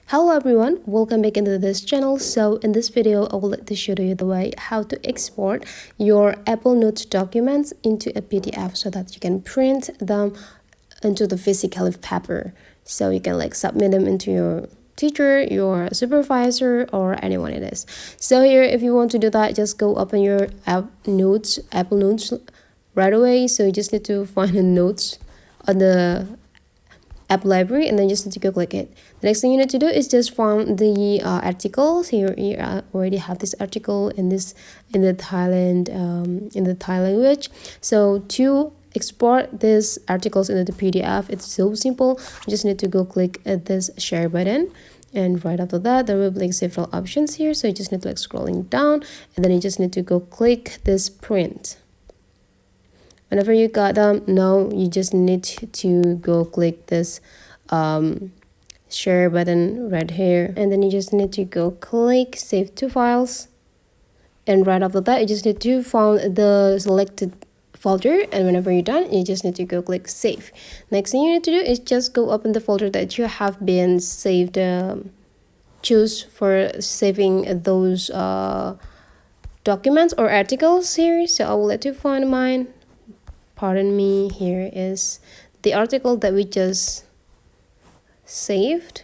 Hello everyone, welcome back into this channel. So in this video I would like to show you the way how to export your Apple Notes documents into a PDF so that you can print them into the physical paper, so you can submit them into your teacher, your supervisor, or anyone it is. So here, if you want to do that, just go open your Apple Notes right away. So you just need to find the notes on the app library, and then just need to go click it. The next thing you need to do is just find the articles. Here you already have this article in the Thai language. So to export these articles into the PDF, it's so simple. You just need to go click at this share button, and right after that there will be several options here. So you just need to scrolling down, and then you just need to go click this print. Whenever you got them, now you just need to go click this share button right here, and then you just need to go click save to files, and right after that you just need to find the selected folder, and whenever you're done you just need to go click save. Next thing you need to do is just go open the folder that you have been saved, choose for saving those documents or articles here. So I will let you find mine. Pardon me, here is the article that we just saved.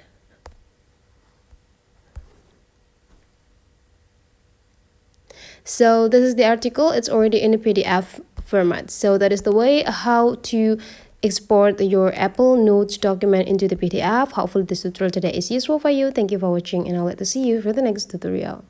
So this is the article, it's already in a PDF format. So that is the way how to export your Apple Notes document into the PDF. Hopefully this tutorial today is useful for you. Thank you for watching, and I'll like to see you for the next tutorial.